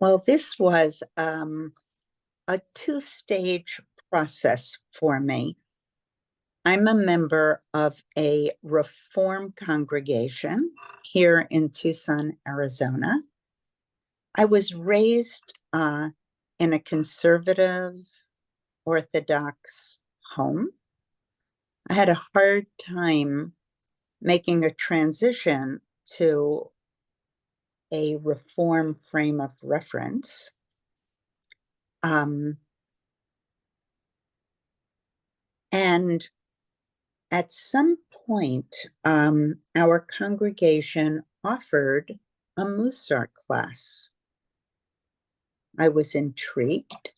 Well, this was a two-stage process for me. I'm a member of a Reform congregation here in Tucson, Arizona. I was raised in a conservative Orthodox home. I had a hard time making a transition to a Reform frame of reference. And at some point, our congregation offered a Mussar class. I was intrigued,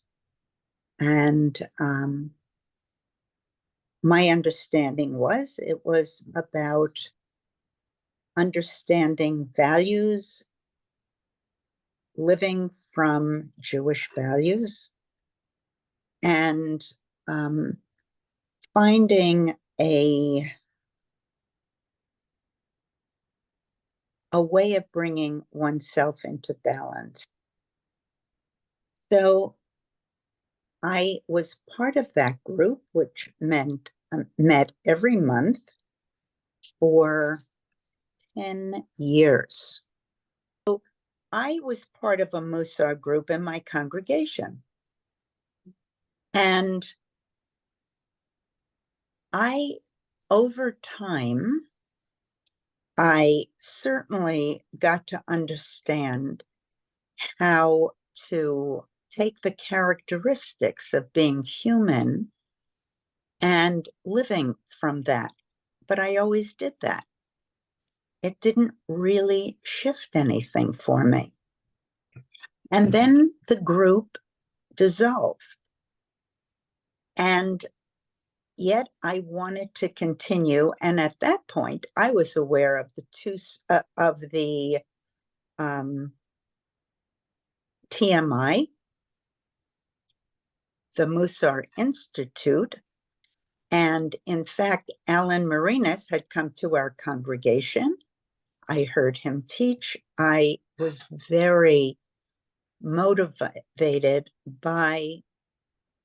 and my understanding was it was about understanding values, living from Jewish values, and finding a way of bringing oneself into balance. So I was part of that group, which meant met every month for 10 years. So I was part of a Mussar group in my congregation. And over time, I certainly got to understand how to take the characteristics of being human and living from that. But I always did that. It didn't really shift anything for me. And then the group dissolved. And yet I wanted to continue. And at that point, I was aware of the TMI, the Mussar Institute. And in fact, Alan Marinas had come to our congregation. I heard him teach. I was very motivated by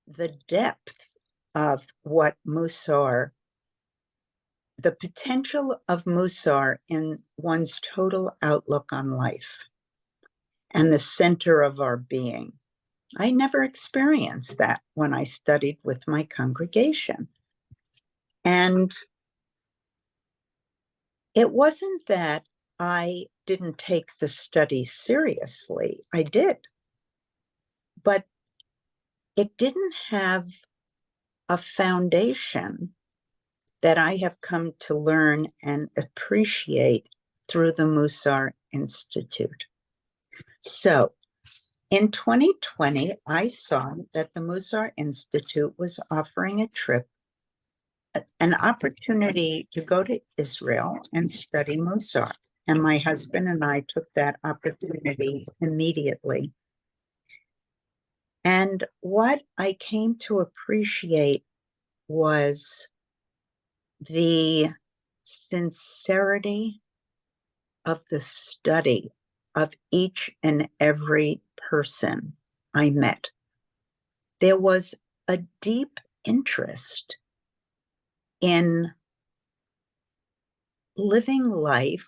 the depth of what Mussar, the potential of Mussar in one's total outlook on life and the center of our being. I never experienced that when I studied with my congregation. And it wasn't that I didn't take the study seriously. I did. But it didn't have a foundation that I have come to learn and appreciate through the Mussar Institute. So in 2020, I saw that the Mussar Institute was offering a trip, an opportunity to go to Israel and study Mussar. And my husband and I took that opportunity immediately. And what I came to appreciate was the sincerity of the study of each and every person I met. There was a deep interest in living life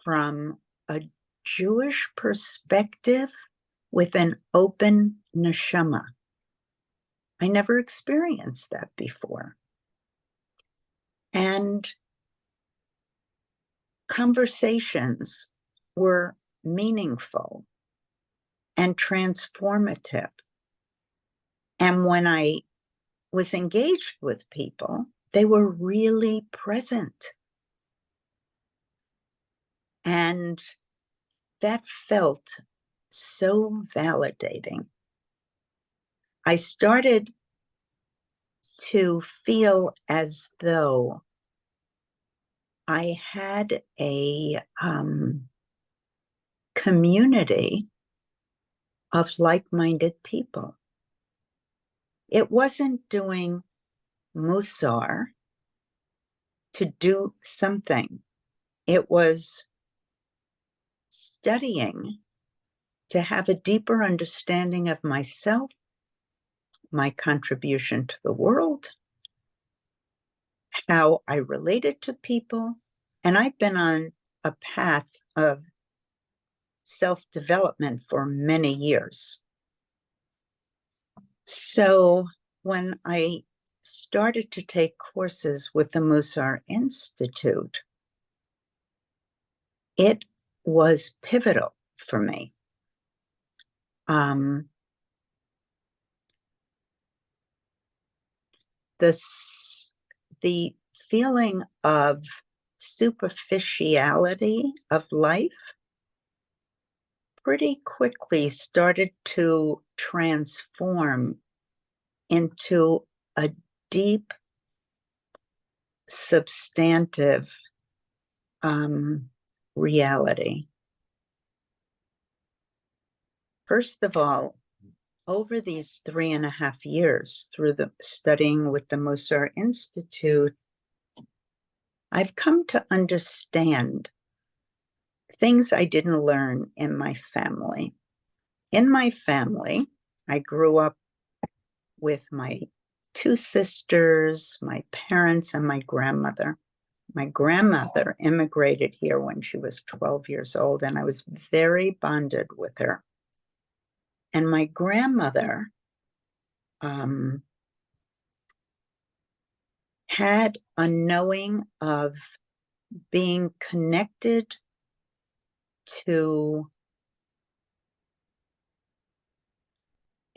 from a Jewish perspective with an open neshama. I never experienced that before. And conversations were meaningful and transformative. And when I was engaged with people, they were really present. And that felt so validating. I started to feel as though I had a community of like-minded people. It wasn't doing Mussar to do something. It was studying to have a deeper understanding of myself, my contribution to the world, how I related to people. And I've been on a path of self-development for many years. So when I started to take courses with the Mussar Institute, it was pivotal for me. The feeling of superficiality of life pretty quickly started to transform into a deep, substantive reality. First of all, over these 3.5 years through the studying with the Mussar Institute, I've come to understand things I didn't learn in my family. In my family, I grew up with my 2 sisters, my parents, and my grandmother. My grandmother immigrated here when she was 12 years old, and I was very bonded with her. And my grandmother had a knowing of being connected to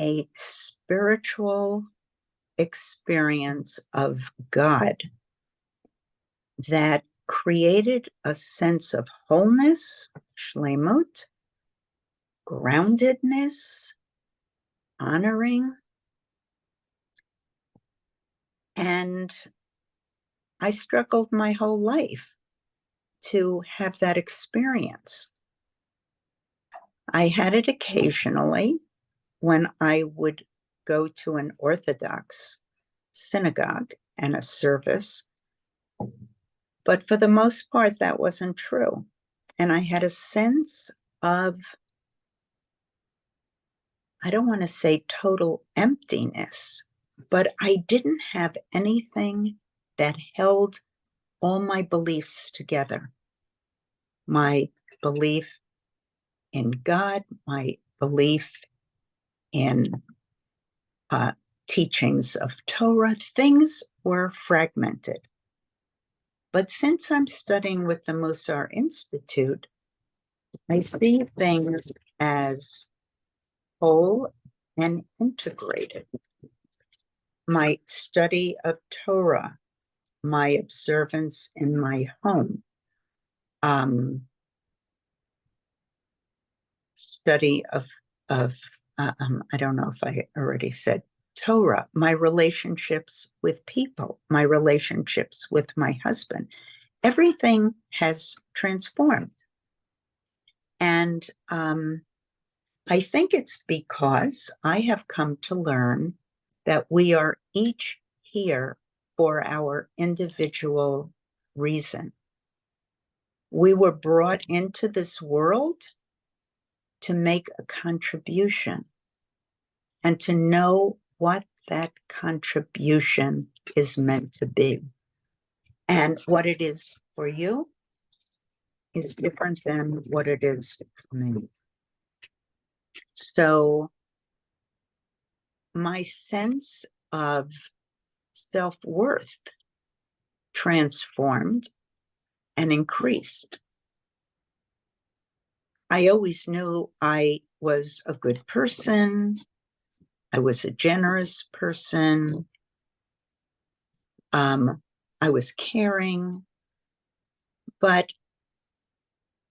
a spiritual experience of God that created a sense of wholeness, shlemut, groundedness, honoring. And I struggled my whole life to have that experience. I had it occasionally when I would go to an Orthodox synagogue and a service, but for the most part, that wasn't true. And I had a sense of, I don't want to say total emptiness, but I didn't have anything that held all my beliefs together. My belief in God, my belief in teachings of Torah, things were fragmented. But since I'm studying with the Mussar Institute, I see things as whole and integrated. My study of Torah, my observance in my home, study of I don't know if I already said Torah, my relationships with people, my relationships with my husband, everything has transformed. And I think it's because I have come to learn that we are each here for our individual reason. We were brought into this world to make a contribution and to know what that contribution is meant to be. And what it is for you is different than what it is for me. So my sense of self-worth transformed and increased. I always knew I was a good person. I was a generous person. I was caring. But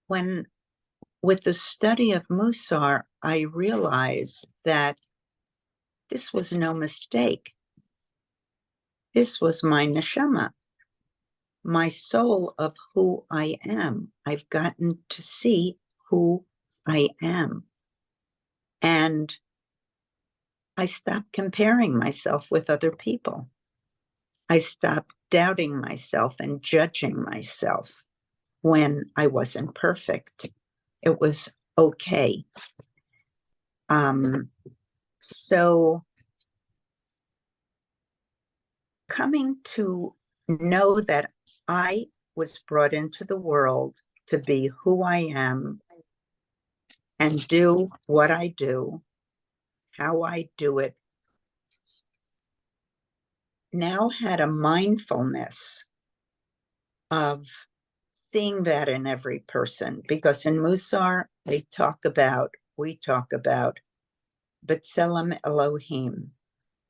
with the study of Mussar, I realized that this was no mistake. This was my neshama, my soul of who I am. I've gotten to see who I am. And I stopped comparing myself with other people. I stopped doubting myself and judging myself when I wasn't perfect. It was okay. So coming to know that I was brought into the world to be who I am and do what I do, how I do it, now had a mindfulness of seeing that in every person. Because in Mussar, we talk about B'Tselem Elohim,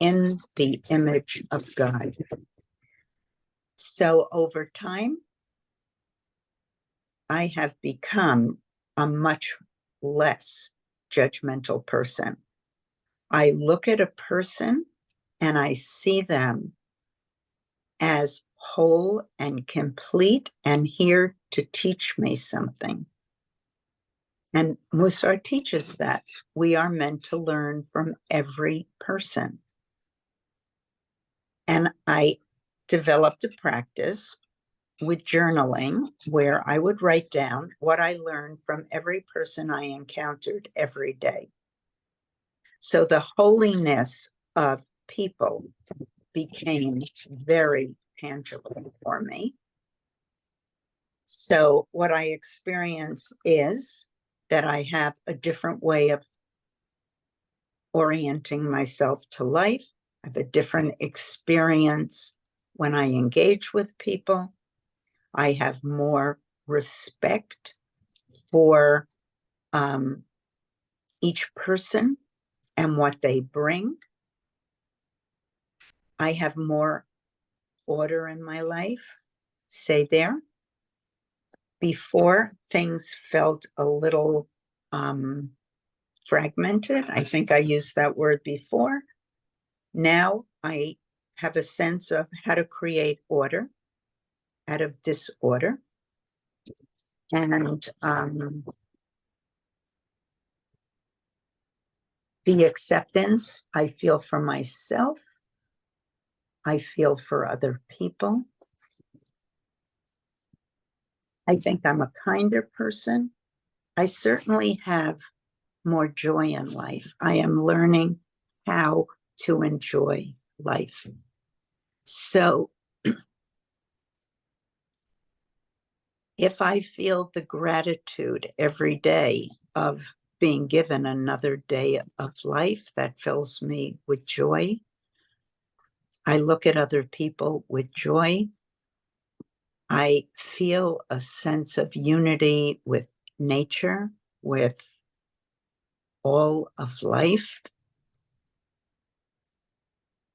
in the image of God. So over time, I have become a much less judgmental person. I look at a person and I see them as whole and complete and here to teach me something. And Mussar teaches that we are meant to learn from every person. And I developed a practice with journaling where I would write down what I learned from every person I encountered every day. So the holiness of people became very tangible for me. So what I experience is that I have a different way of orienting myself to life. I have a different experience when I engage with people. I have more respect for each person and what they bring. I have more order in my life. Say there. Before, things felt a little fragmented. I think I used that word before. Now I have a sense of how to create order out of disorder. And the acceptance I feel for myself, I feel for other people. I think I'm a kinder person. I certainly have more joy in life. I am learning how to enjoy life. So if I feel the gratitude every day of being given another day of life that fills me with joy, I look at other people with joy. I feel a sense of unity with nature, with all of life.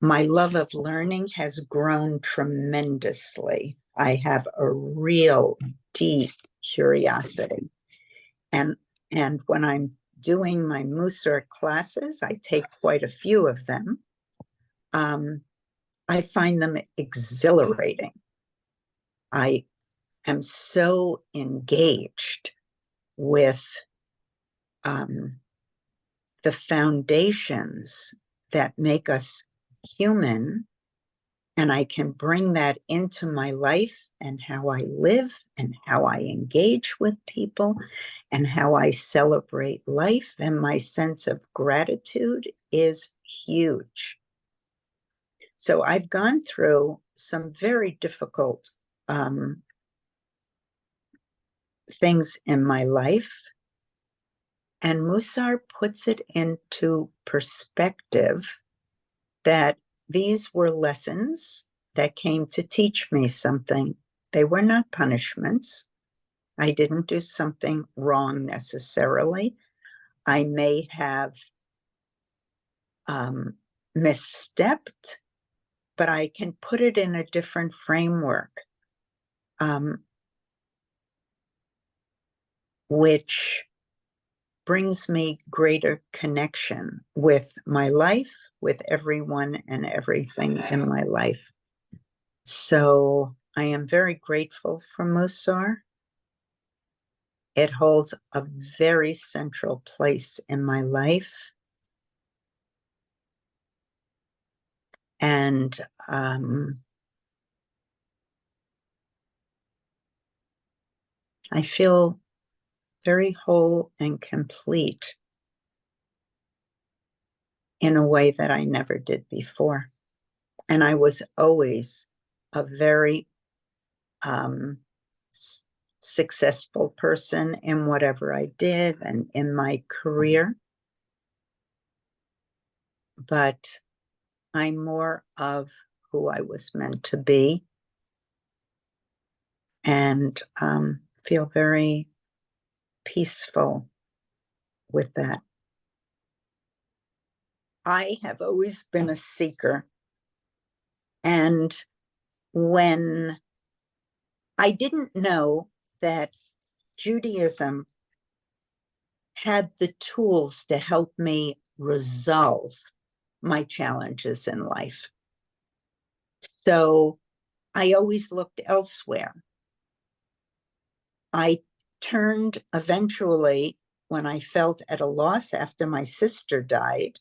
My love of learning has grown tremendously. I have a real deep curiosity. And when I'm doing my Mussar classes, I take quite a few of them. I find them exhilarating. I am so engaged with the foundations that make us human, and I can bring that into my life and how I live and how I engage with people and how I celebrate life. And my sense of gratitude is huge. So I've gone through some very difficult things in my life. And Mussar puts it into perspective that these were lessons that came to teach me something. They were not punishments. I didn't do something wrong necessarily. I may have misstepped, but I can put it in a different framework, which brings me greater connection with my life, with everyone and everything in my life. So I am very grateful for Mussar. It holds a very central place in my life. And I feel very whole and complete in a way that I never did before. And I was always a very successful person in whatever I did and in my career. But I'm more of who I was meant to be, and feel very peaceful with that. I have always been a seeker. And when I didn't know that Judaism had the tools to help me resolve my challenges in life. So I always looked elsewhere. I turned eventually when I felt at a loss after my sister died,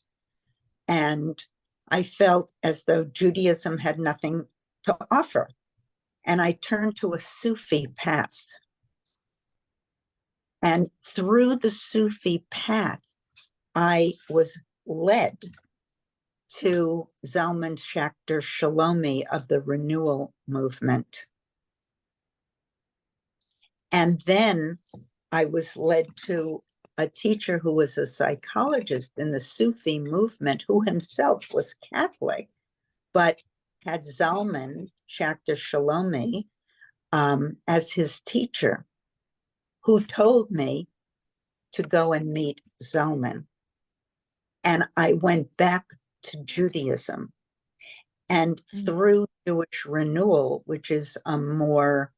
and I felt as though Judaism had nothing to offer. And I turned to a Sufi path. And through the Sufi path, I was led to Zalman Schachter Shalomi of the Renewal Movement. And then I was led to a teacher who was a psychologist in the Sufi movement, who himself was Catholic, but had Zalman Schachter Shalomi as his teacher, who told me to go and meet Zalman. And I went back to Judaism. And through Jewish Renewal, which is a more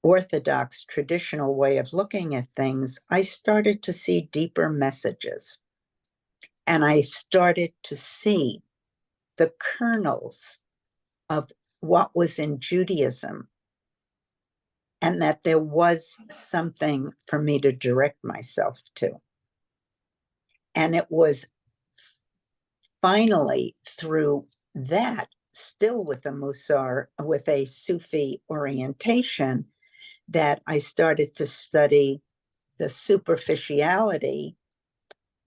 orthodox, traditional way of looking at things, I started to see deeper messages. And I started to see the kernels of what was in Judaism, and that there was something for me to direct myself to. And it was finally through that, still with a Mussar, with a Sufi orientation, that I started to study the superficiality.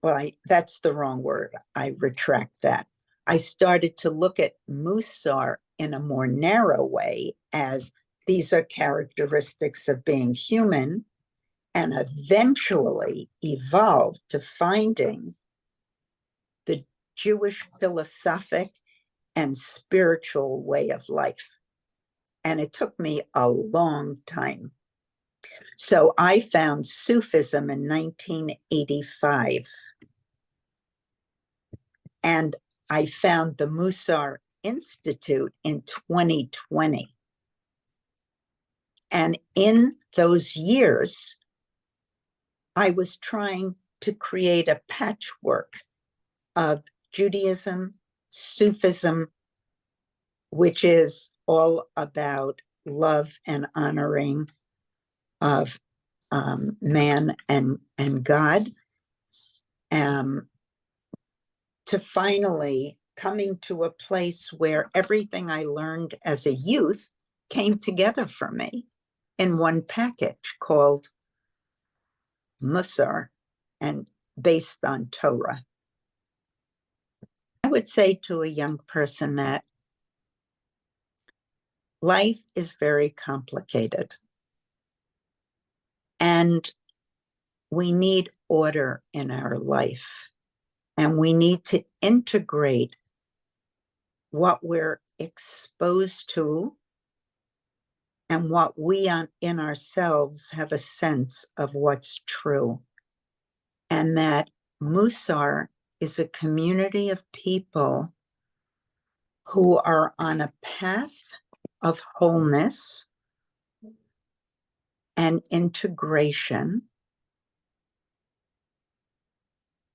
Well, that's the wrong word. I retract that. I started to look at Mussar in a more narrow way, as these are characteristics of being human, and eventually evolved to finding the Jewish philosophic and spiritual way of life. And it took me a long time. So I found Sufism in 1985. And I found the Mussar Institute in 2020. And in those years, I was trying to create a patchwork of Judaism, Sufism, which is all about love and honoring of man and God, to finally coming to a place where everything I learned as a youth came together for me in one package called Mussar, and based on Torah. I would say to a young person that life is very complicated, and we need order in our life, and we need to integrate what we're exposed to and what we in ourselves have a sense of what's true. And that Mussar is a community of people who are on a path of wholeness and integration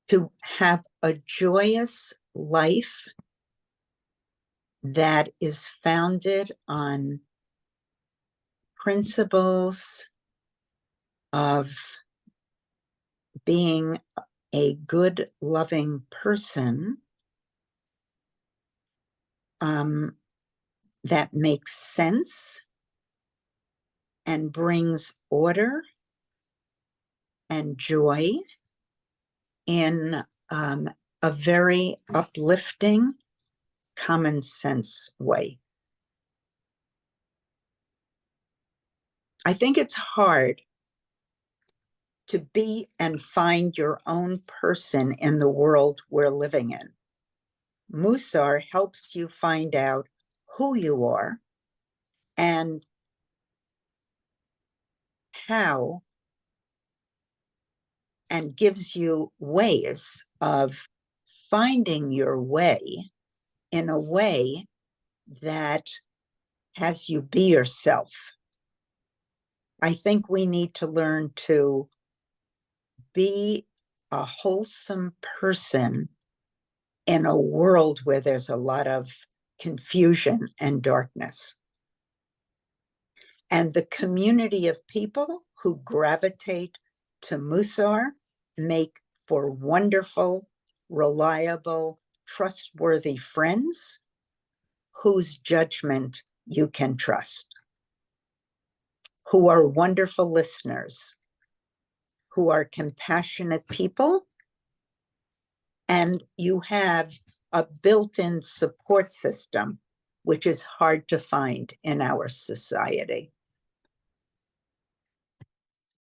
to have a joyous life that is founded on principles of being a good, loving person, that makes sense and brings order and joy in a very uplifting, common sense way. I think it's hard to be and find your own person in the world we're living in. Mussar helps you find out who you are and how, and gives you ways of finding your way in a way that has you be yourself. I think we need to learn to be a wholesome person in a world where there's a lot of confusion and darkness. And the community of people who gravitate to Mussar make for wonderful, reliable, trustworthy friends whose judgment you can trust, who are wonderful listeners, who are compassionate people, and you have a built-in support system, which is hard to find in our society.